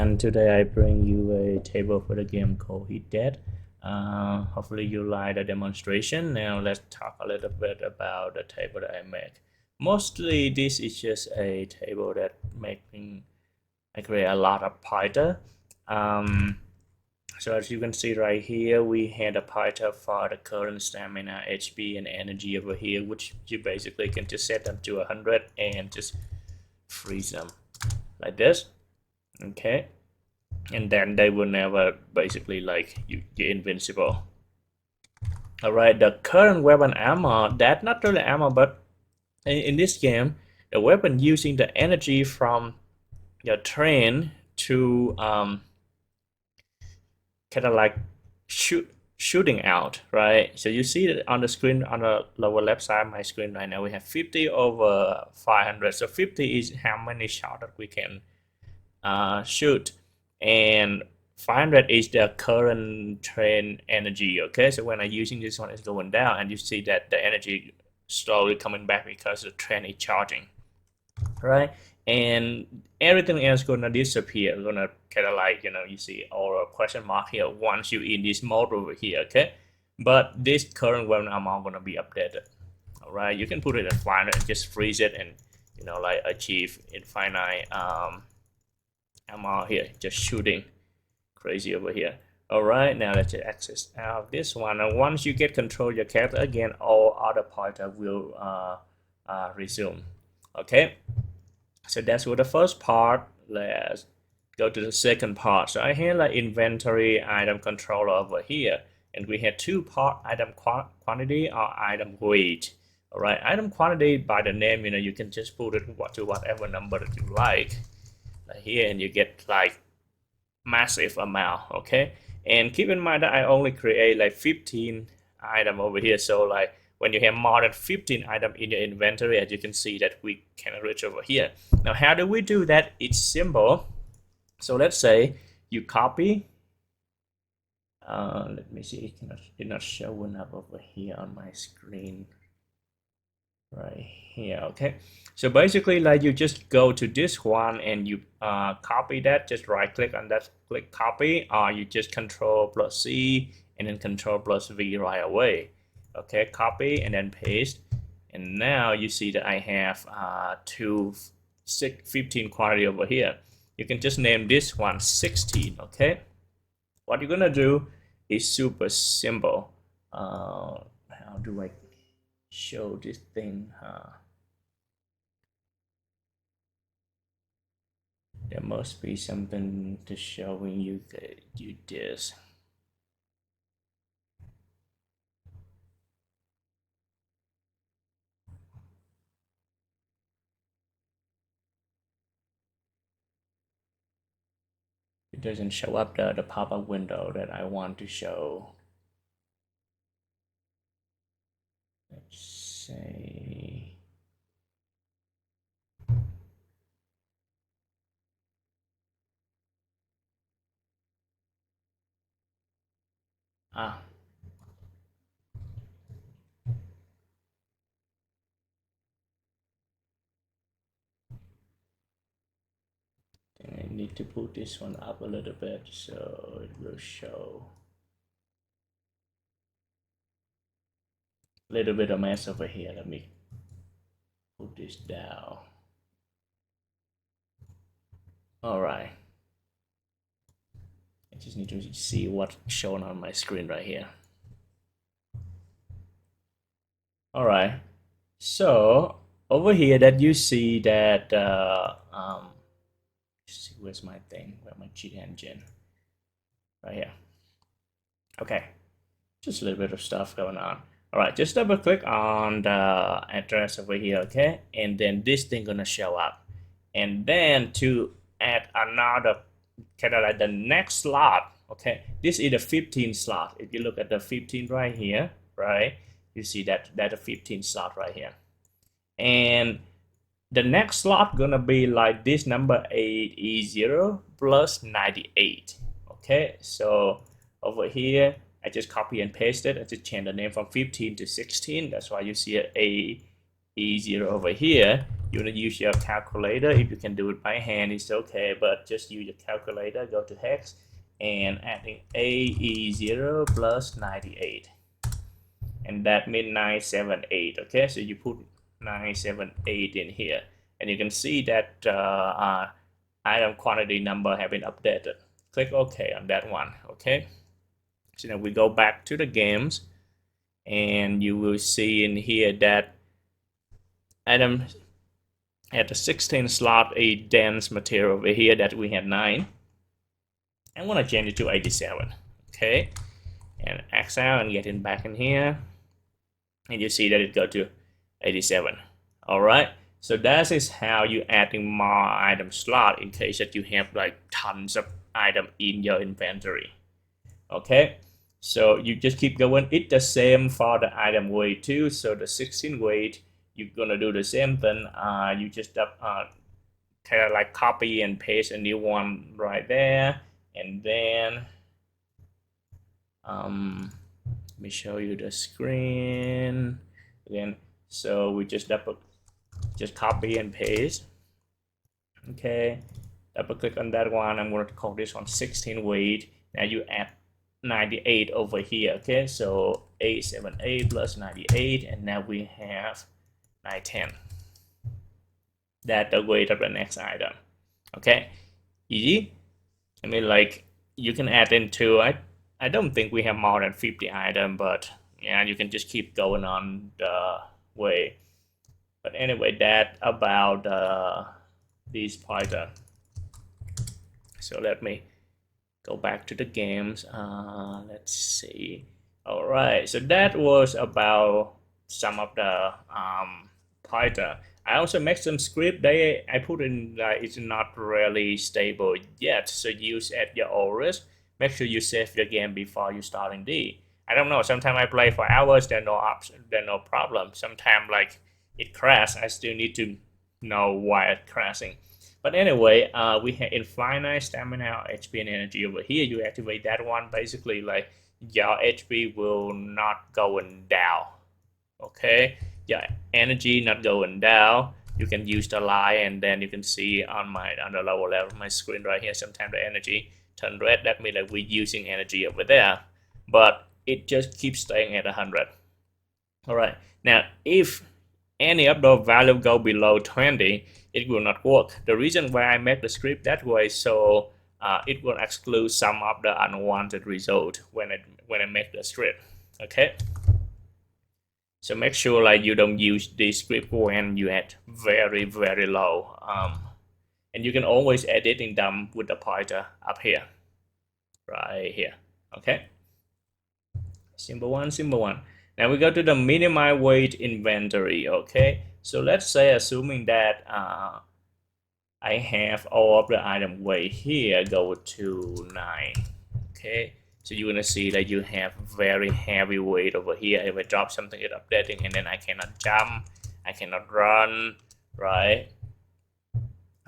and today I bring you a table for the game called Hit Dead. Hopefully you like the demonstration. Now let's talk a little bit about the table that I make. Mostly this is just a table that I create a lot of pointer. So as you can see right here, we had a pointer for the current stamina, HP, and energy over here, which you basically can just set them to 100 and just freeze them like this. Okay, and then they will never basically like you're invincible. All right, the current weapon armor, that's not really armor, but in this game the weapon using the energy from your train to kind of like shooting out, right? So you see that on the screen on the lower left side of my screen right now, we have 50 over 500. So 50 is how many shots that we can shoot, and 500 is the current train energy. Okay, so when I'm using this one, it's going down, and you see that the energy slowly coming back because the train is charging, right? And everything else gonna disappear, gonna kind of like, you see all a question mark here once you in this mode over here. Okay, but this current weapon amount gonna be updated. All right, you can put it at 500 and just freeze it, and like achieve infinite amount here, just shooting crazy over here. All right, now let's access out this one, and once you get control of your character again, all other pointer will resume. Okay, so that's for the first part. Let's go to the second part. So I have like inventory item controller over here, and we have two part: item quantity or item weight. All right, item quantity by the name, you can just put it to whatever number that you like here, and you get like massive amount. Okay, and keep in mind that I only create like 15 item over here, so like when you have more than 15 item in your inventory, as you can see that we can reach over here. Now how do we do that? It's simple. So let's say you copy, let me see, it's not showing up over here on my screen right here. Okay, so basically like you just go to this one and you copy that, just right click on that, click copy, or you just control plus C and then control plus V right away. Okay, copy and then paste, and now you see that I have 15 quantity over here. You can just name this one 16. Okay, what you're gonna do is super simple. How do I show this thing? There must be something to showing you that you this. It doesn't show up the pop-up window that I want to show. Let's say I need to put this one up a little bit so it will show a little bit of mess over here. Let me put this down. All right, I just need to see what's shown on my screen right here. All right, so over here that you see that where's my thing, where's my cheat engine right here. Okay, just a little bit of stuff going on. All right, just double click on the address over here. Okay, and then this thing gonna show up, and then to add another kind of like the next slot. Okay, this is the 15 slot. If you look at the 15 right here, right, you see that a 15 slot right here, and the next slot gonna be like this number 8E0 plus 98. Okay, so over here I just copy and paste it. I just change the name from 15 to 16. That's why you see an 8E0 over here. you want to use your calculator. If you can do it by hand, it's okay, but just use your calculator. Go to hex and adding AE0 plus 98, and that means 978. Okay, so you put 978 in here, and you can see that item quantity number have been updated. Click OK on that one. Okay, so now we go back to the games, and you will see in here that item at the 16 slot a dense material over here that we had 9. I want to change it to 87. Okay, and X out and get it back in here, and you see that it go to 87. All right, so that is how you adding more item slot in case that you have like tons of item in your inventory. Okay, so you just keep going. It's the same for the item weight too. So the 16 weight, you're gonna do the same thing. You just kind of like copy and paste a new one right there, and then let me show you the screen again. So we just copy and paste. Okay, double click on that one. I'm going to call this one 16 weight. Now you add 98 over here. Okay, so 878 plus 98, and now we have 910. That's the weight of the next item. Okay, easy. I mean, like, you can add into, I don't think we have more than 50 items, but yeah, you can just keep going on the way. But anyway, that about these pointer. So let me go back to the games. Let's see. All right, so that was about some of the pointer. I also make some script. I put in it's not really stable yet, so use at your own risk. Make sure you save your game before you starting D. I don't know. Sometimes I play for hours. There's no option. There's no problem. Sometimes like it crashes. I still need to know why it's crashing. But anyway, we have infinite stamina, HP, and energy over here. You activate that one. Basically, like your HP will not going down. Okay, yeah, energy not going down. You can use the light, and then you can see on the lower level of my screen right here. Sometimes the energy turn red. That means that we're using energy over there, but it just keeps staying at 100. All right. Now, if any of those value go below 20, it will not work. The reason why I make the script that way, so it will exclude some of the unwanted result when I make the script. Okay. So make sure like you don't use this script when you at very, very low. And you can always editing them with the pointer up here, right here. Okay. Simple one. Now we go to the minimize weight inventory. Okay. So let's say assuming that I have all of the item weight here go to 9. Okay. So you're gonna see that you have very heavy weight over here. If I drop something, it's updating, and then I cannot jump, I cannot run, right?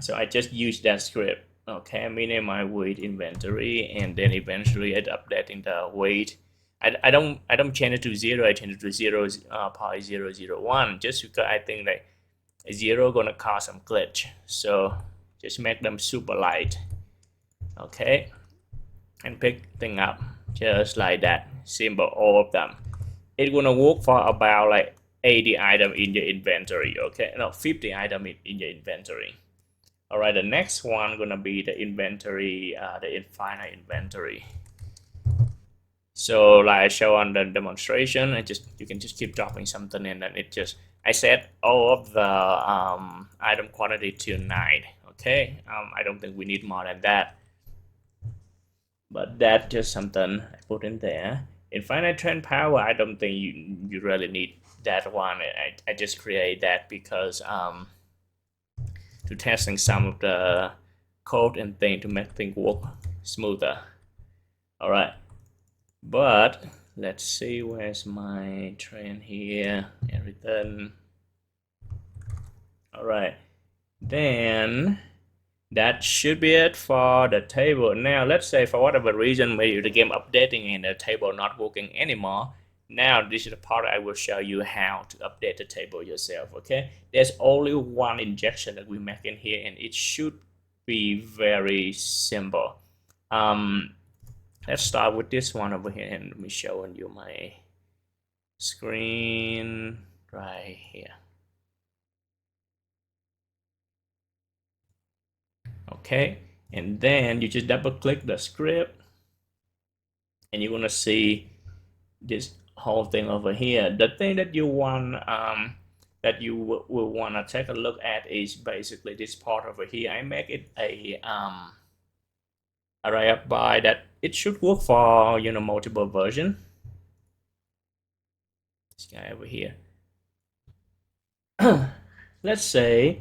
So I just use that script. Okay, minimize weight inventory, and then eventually it's updating the weight. I don't change it to 0. I change it to 0.001 just because I think like 0 gonna cause some glitch. So just make them super light. Okay. And pick thing up just like that. Simple, all of them. It's gonna work for about like 80 items in your inventory. Okay, no, 50 items in your inventory. All right, the next one gonna be the inventory, the infinite inventory. So like I show on the demonstration, you can just keep dropping something, and then it just I set all of the item quantity to 9. Okay, I don't think we need more than that. But that's just something I put in there. Infinite trend power, I don't think you really need that one. I just create that because to testing some of the code and thing to make things work smoother. All right, but let's see where's my trend here. Everything. All right, then that should be it for the table. Now let's say for whatever reason maybe the game updating and the table not working anymore, Now this is the part I will show you how to update the table yourself. Okay, there's only one injection that we make in here, and it should be very simple. Let's start with this one over here, and let me show you my screen right here. Okay, and then you just double click the script, and you're gonna see this whole thing over here. The thing that you want that you will want to take a look at is basically this part over here. I make it a array up by that it should work for multiple version. This guy over here. Let's say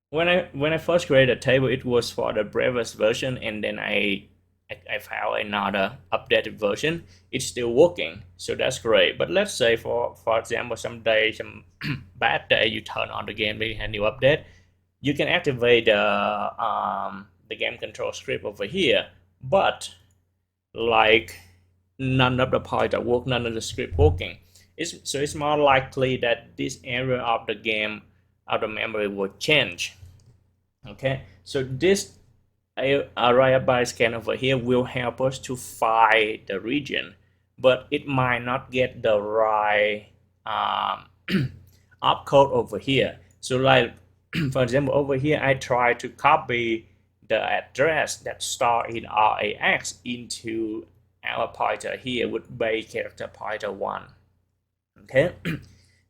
when I first created a table, it was for the previous version, and then I found another updated version. It's still working, so that's great. But let's say for example, some bad day, you turn on the game, they have new update. You can activate the game control script over here, but like none of the pointer work, none of the script working. So it's more likely that this area of the game of the memory will change. Okay, so this array by scan over here will help us to find the region, but it might not get the right opcode over here. So like for example, over here I try to copy the address that start in RAX into our pointer here with base character pointer 1. Okay,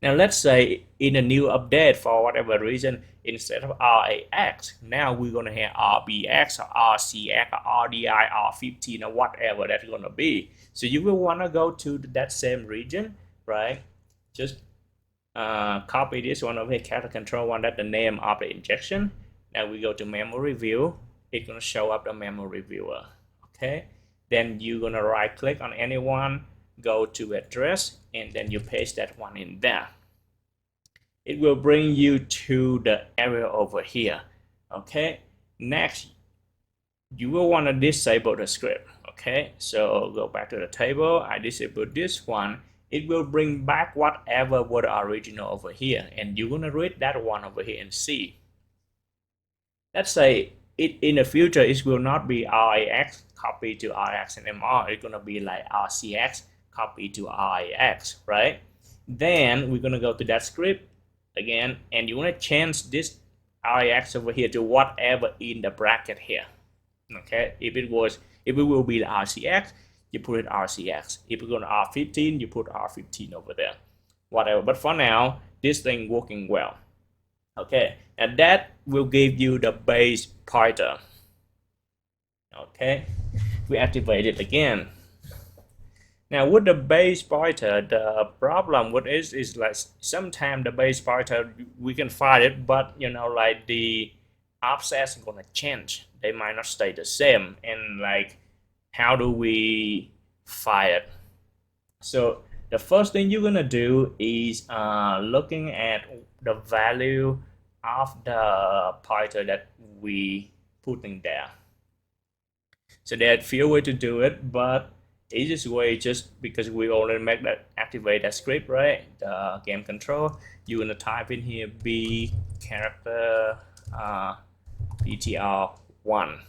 now let's say in a new update, for whatever reason, instead of RAX, now we're going to have RBX or RCX or RDI, R15 or whatever that's going to be. So you will want to go to that same region, right? Just copy this one over here, character control 1, that's the name of the injection. Now we go to memory view, it's going to show up the memory viewer. Okay, then you're going to right click on anyone, go to address, and then you paste that one in there. It will bring you to the area over here. Okay, next you will want to disable the script. Okay, so go back to the table, I disable this one. It will bring back whatever was original over here, and you're gonna read that one over here and see. Let's say it in the future it will not be RAX copy to RX and MR. It's gonna be like RCX copy to RAX, right? Then we're gonna go to that script again, and you want to change this RAX over here to whatever in the bracket here. Okay, if it will be the RCX, you put it RCX. If it's going to R15, you put R15 over there, whatever. But for now, this thing working well. Okay, and that will give you the base pointer. Okay, we activate it again. Now with the base pointer, the problem with it is like sometimes the base pointer we can find it, but like the offsets gonna change. They might not stay the same, and like how do we find it? So the first thing you're gonna do is looking at the value of the pointer that we put in there. So there are a few ways to do it, but easiest way, just because we already make that activate that script, right? The game control, you're gonna type in here b character ptr1.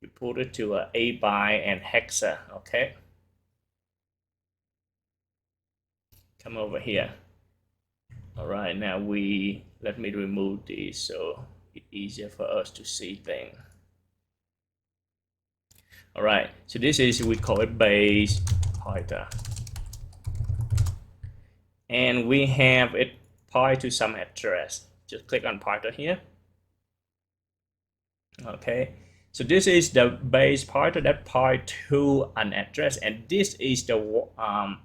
You put it to a byte and hexa. Okay, come over here. All right, now let me remove these so it's easier for us to see things. All right, so this is, we call it base pointer, and we have it point to some address. Just click on pointer here. Okay, so this is the base pointer that point to an address, and this is the one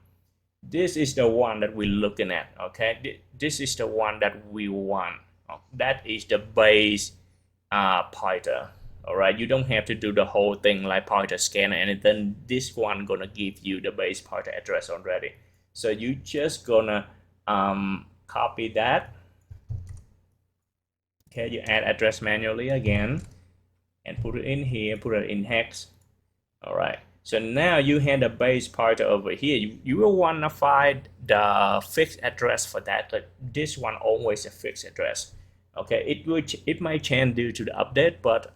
that we're looking at. Okay, this is the one that we want. That is the base pointer. All right, you don't have to do the whole thing like pointer scan or anything. This one gonna give you the base pointer address already. So you just gonna copy that. Okay, you add address manually again and put it in here, put it in hex. All right, So now you have the base pointer over here. You will want to find the fixed address for that. But this one always a fixed address. Okay, it might change due to the update, but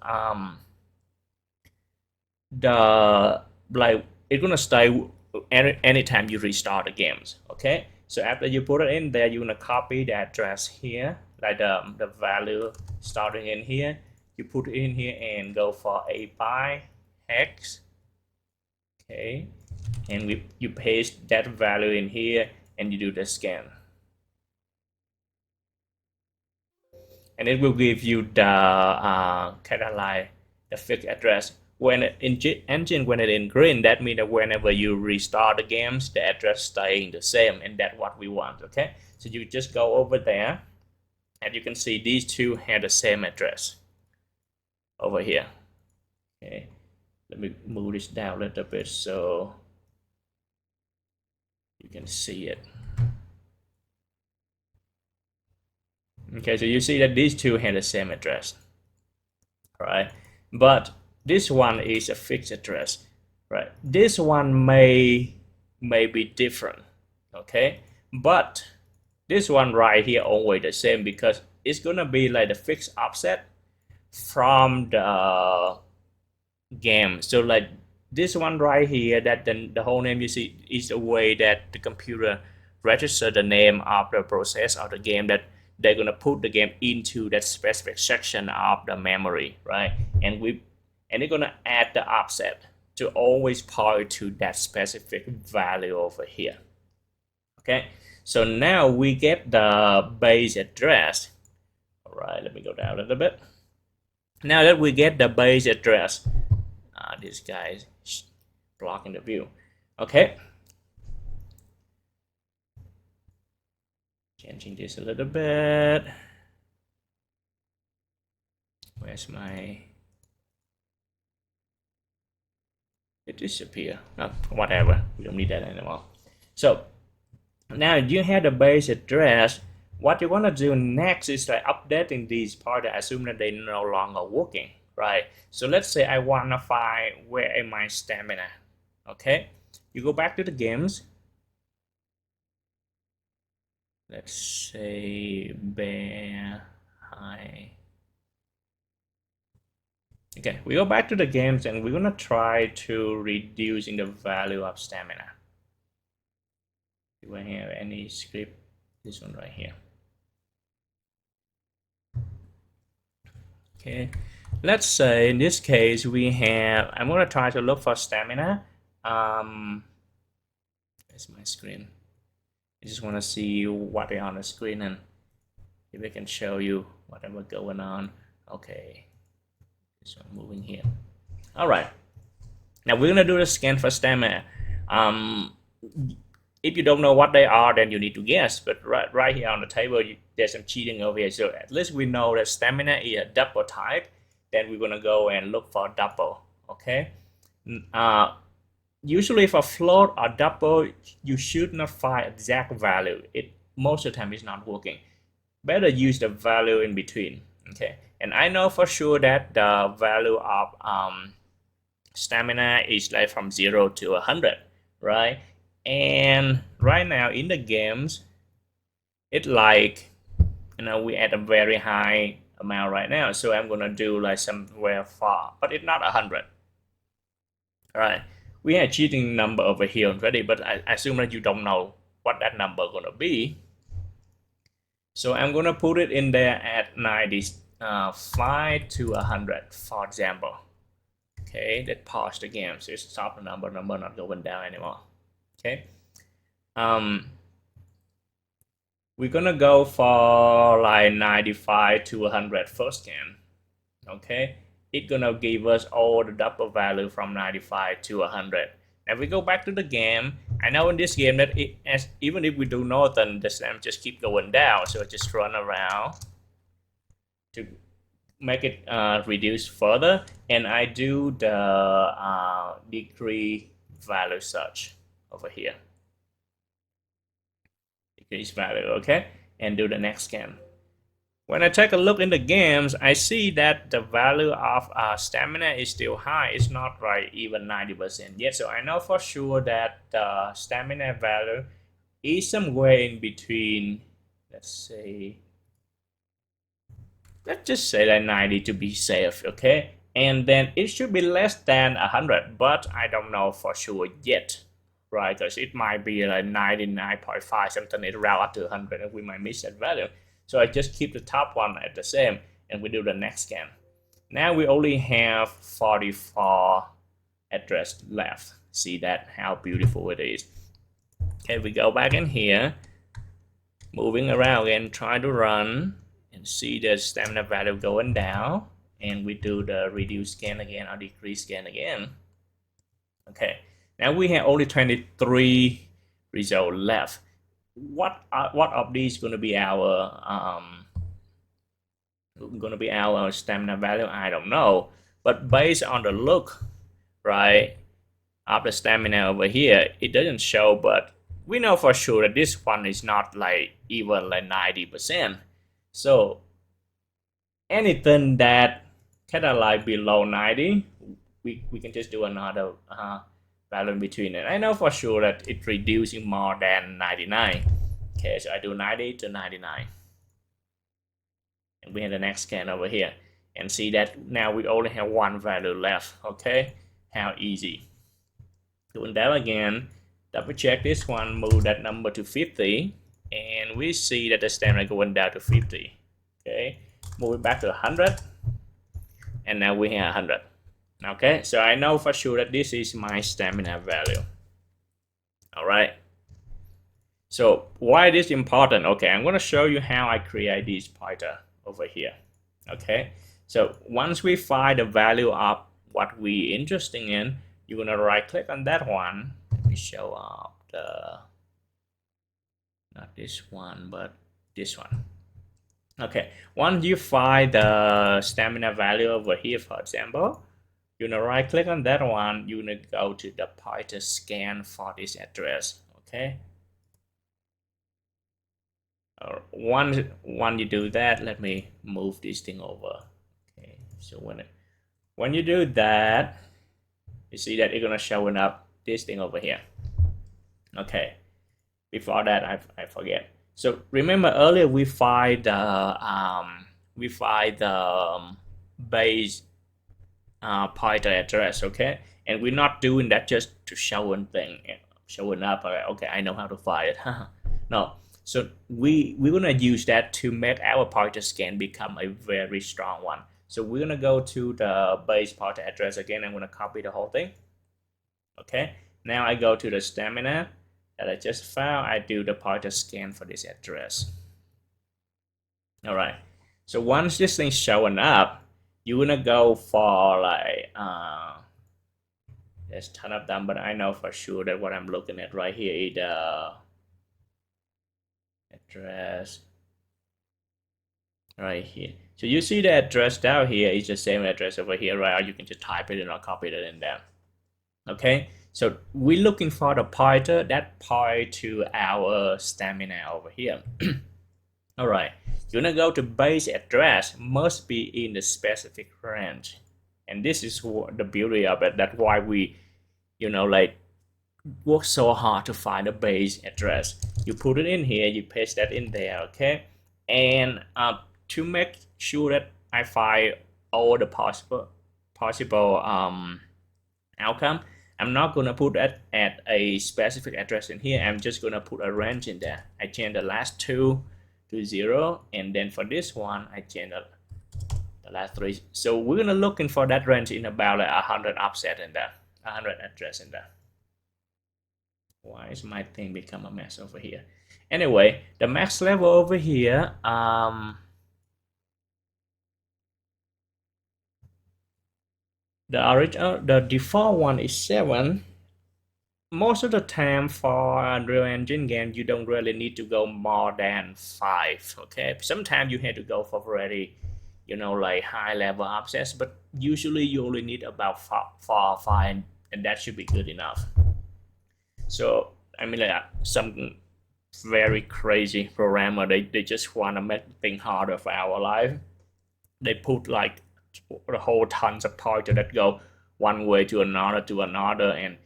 the like it's gonna stay anytime you restart the games. Okay, so after you put it in there, you're gonna copy the address here, like the value starting in here. You put it in here and go for a by hex. Okay, and you paste that value in here and you do the scan, and it will give you the kind of like the fixed address. When it in engine, when it in green, that means that whenever you restart the games, the address staying the same, and that's what we want. Okay, so you just go over there and you can see these two have the same address over here. Okay, let me move this down a little bit so you can see it. Okay, so you see that these two have the same address, right? But this one is a fixed address, right? This one may be different, okay? But this one right here always the same because it's gonna be like the fixed offset from the game. So like this one right here, that the whole name you see is the way that the computer register the name of the process of the game, that they're gonna put the game into that specific section of the memory, right? And they're gonna add the offset to always point to that specific value over here. Okay, so now we get the base address. All right, let me go down a little bit. Now that we get the base address, this guy is blocking the view. Okay, changing this a little bit. Where's my... It disappeared. No, whatever. We don't need that anymore. So now you have the base address. What you want to do next is like updating these parts. I assume that they're no longer working, right? So let's say I want to find where am my stamina. Okay, you go back to the games. Let's say bear high. Okay, we go back to the games and we're gonna try to reducing the value of stamina. Do I have any script? This one right here. Okay, let's say in this case we have, I'm gonna try to look for stamina. There's my screen. I just want to see what is on the screen and if I can show you whatever going on. Okay, so I'm moving here. All right, now we're gonna do the scan for stamina. If you don't know what they are, then you need to guess. But right here on the table, there's some cheating over here. So at least we know that stamina is a double type. Then we're gonna go and look for double. Okay. Usually for float or double, you should not find exact value. It most of the time is not working. Better use the value in between. Okay. And I know for sure that the value of stamina is like from 0 to 100, right? And right now in the games, it's like, you know, we at a very high amount right now. So I'm gonna do like somewhere far, but it's not 100. All right, we have cheating number over here already, but I assume that you don't know what that number gonna be. So I'm gonna put it in there at 95 to 100, for example. Okay, let's pause the game. So it's stop the number not going down anymore. Okay, we're gonna go for like 95 to 100 first scan. Okay, it's gonna give us all the double value from 95 to 100. Now we go back to the game. I know in this game that even if we do nothing, the slam just keep going down. So just run around to make it reduce further, and I do the decrease value search over here. Decrease value, okay, and do the next scan. When I take a look in the games, I see that the value of stamina is still high. It's not right even 90% yet. So I know for sure that the stamina value is somewhere in between, let's just say that 90 to be safe, okay? And then it should be less than 100, but I don't know for sure yet, right? Because it might be like 99.5, something around up to 100, and we might miss that value. So I just keep the top one at the same, and we do the next scan. Now we only have 44 address left. See that, how beautiful it is. Okay, we go back in here, moving around again, try to run, and see the stamina value going down, and we do the reduce scan again or decrease scan again. Okay, now we have only 23 results left. What of these going to be our stamina value? I don't know, but based on the look, right, of the stamina over here, it doesn't show, but we know for sure that this one is not like even like 90%. So anything that kind of like below 90, we can just do another value in between it. I know for sure that it's reducing more than 99. Okay, so I do 90 to 99. And we have the next scan over here. And see that now we only have one value left. Okay, how easy. Doing that again, double check this one, move that number to 50. And we see that the stamina going down to 50. Okay, move it back to 100. And now we have 100. Okay, so I know for sure that this is my stamina value. All right. So why it is important? Okay, I'm going to show you how I create this pointer over here. Okay, so once we find the value of what we interested in, you're going to right click on that one. Let me show up the, not this one, but this one. Okay, once you find the stamina value over here, for example, you're gonna right click on that one, you're gonna go to the pointer scan for this address. Okay, once you do that, let me move this thing over. Okay, so when you do that, you see that it's gonna showing up this thing over here. Okay, before that I forget. So remember earlier we find the base pointer address, okay? And we're not doing that just to showing up. Okay, I know how to find it. No, so we're gonna use that to make our pointer scan become a very strong one. So we're gonna go to the base pointer address again. I'm gonna copy the whole thing. Okay, now I go to the stamina that I just found. I do the pointer scan for this address. All right, so once this thing's showing up, you're gonna go for like there's a ton of them, but I know for sure that what I'm looking at right here is the address right here. So you see the address down here is the same address over here, right? Or you can just type it in or copy it in there. Okay, so we're looking for the pointer that point to our stamina over here. All right, you're gonna go to base address must be in the specific range, and this is the beauty of it. That's why we, like work so hard to find the base address. You put it in here, you paste that in there, okay? And to make sure that I find all the possible outcome, I'm not gonna put that at a specific address in here. I'm just gonna put a range in there. I change the last two to 0, and then for this one I change the last 3. So we're gonna looking for that range in about like 100 offset in there, 100 address in there. Why is my thing become a mess over here? Anyway, the max level over here, the default one is 7. Most of the time for Unreal Engine game, you don't really need to go more than 5. Okay, sometimes you have to go for very, like high level offsets, but usually you only need about 4 or 5, and that should be good enough. So I mean, like very crazy programmer. They just want to make things harder for our life. They put like a whole tons of pointer that go one way to another, and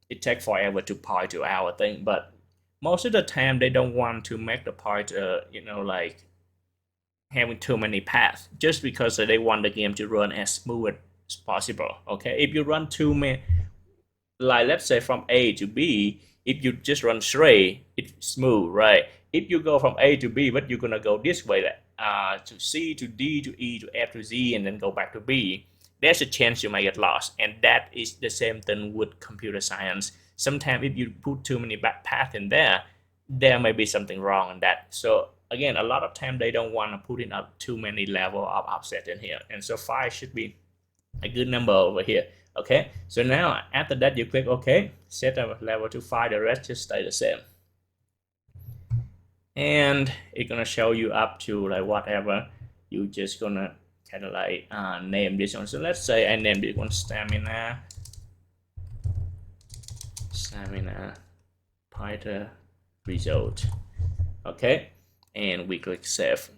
it takes forever to point to our thing. But most of the time they don't want to make the pointer, like having too many paths, just because they want the game to run as smooth as possible. Okay, if you run too many, like let's say from A to B, if you just run straight, it's smooth, right? If you go from A to B, but you're gonna go this way, to C to D to E to F to Z, and then go back to B, there's a chance you might get lost. And that is the same thing with computer science. Sometimes if you put too many back paths in there may be something wrong in that. So again, a lot of time they don't want to put in up too many level of offset in here, and so 5 should be a good number over here. Okay, so now after that you click OK, set a level to 5, the rest just stay the same, and it's gonna show you up to like whatever you just gonna kind of like name this one. So let's say I name this one stamina pointer result. Okay, and we click save.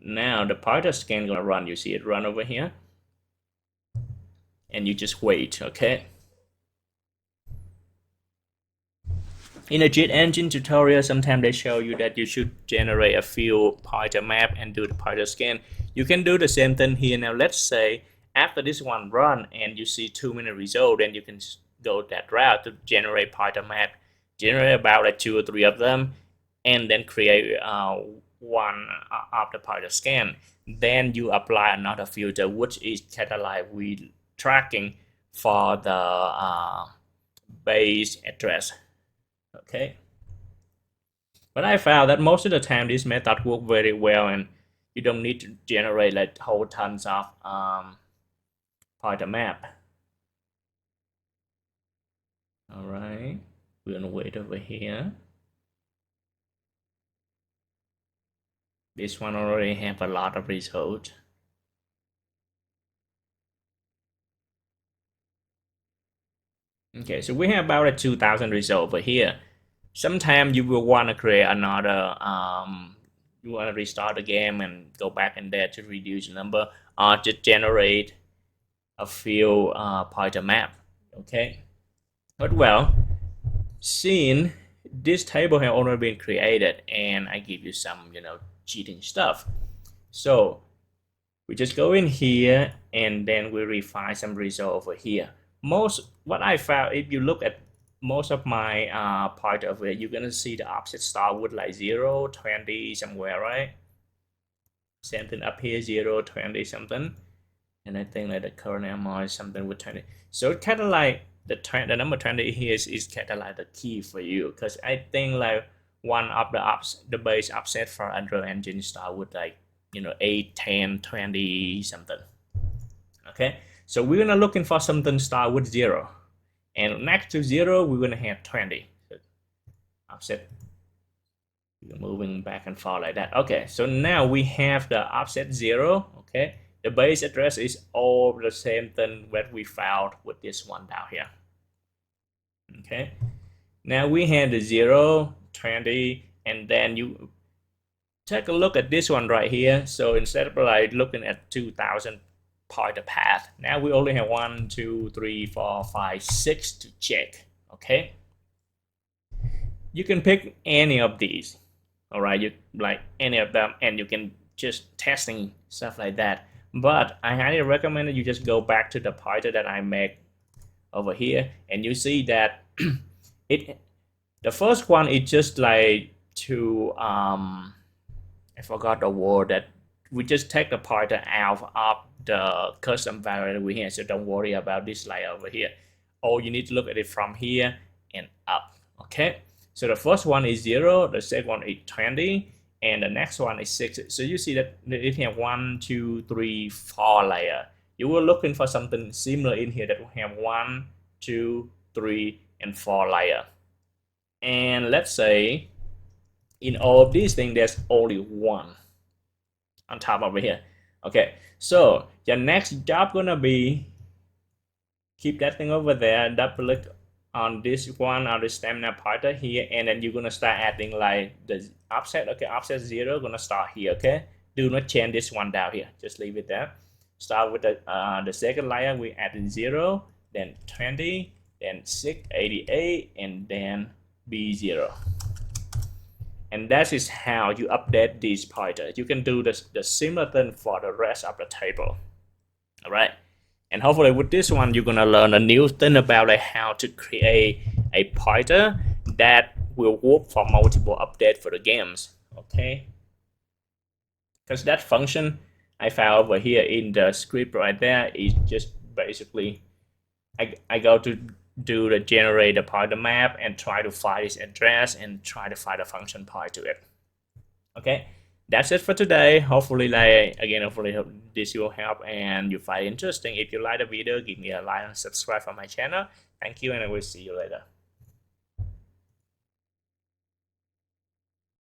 Now the pointer scan gonna run. You see it run over here, and you just wait. Okay, in a Jet Engine tutorial, sometimes they show you that you should generate a few pointer map and do the pointer scan. You can do the same thing here. Now let's say after this one run and you see too many results, then you can go that route to generate pointer map, generate about like 2 or 3 of them, and then create one of the pointer scan. Then you apply another filter, which is kind of like we tracking for the base address. Okay, but I found that most of the time this method works very well, and you don't need to generate like whole tons of pointer map. All right, we're gonna wait over here. This one already have a lot of results. Okay, so we have about 2,000 results over here. Sometimes you will want to create another, you want to restart the game and go back in there to reduce the number, or just generate a few pointer map. Okay, but well, seeing this table has already been created, and I give you some, cheating stuff. So we just go in here, and then we refine some result over here. What I found, if you look at most of my part of it, you're gonna see the offset start with like 0, 20 somewhere, right? Same thing up here, 0, 20 something, and I think like the current MR is something with 20. So it's kind of like the number 20 here is kind of like the key for you, because I think like one of the base offset for Unreal Engine start with like 8, 10, 20 something. Okay, so we're gonna looking for something start with 0, and next to 0 we're gonna have 20. So offset, we're moving back and forth like that. Okay, so now we have the offset 0. Okay, the base address is all the same thing that we found with this one down here. Okay, now we have the 0, 20, and then you take a look at this one right here. So instead of like looking at 2,000 pointer path, now we only have 1, 2, 3, 4, 5, 6 to check. Okay, you can pick any of these. All right, you like any of them, and you can just testing stuff like that. But I highly recommend that you just go back to the pointer that I make over here, and you see that the first one is just like to I forgot the word, that we just take the pointer out of the custom variable we have, so don't worry about this layer over here. All you need to look at it from here and up. Okay, so the first one is 0, the second one is 20, and the next one is 6. So you see that it have 1, 2, 3, 4 layer. You were looking for something similar in here that will have 1, 2, 3, and 4 layer. And let's say in all of these things there's only 1 on top over here. Okay, so your next job gonna be keep that thing over there, double click on this one on the stamina pointer here, and then you're gonna start adding like the offset. Okay, offset 0 gonna start here. Okay, do not change this one down here, just leave it there. Start with the second layer, we added 0, then 20, then 688, and then B0. And that is how you update this pointer. You can do the similar thing for the rest of the table. All right. And hopefully with this one, you're gonna learn a new thing about like how to create a pointer that will work for multiple updates for the games. Okay. Because that function I found over here in the script right there is just basically I go to do the generate the pointer map and try to find its address and try to find a function point to it. Okay, that's it for today. Hopefully this will help and you find it interesting. If you like the video, give me a like and subscribe for my channel. Thank you, and I will see you later.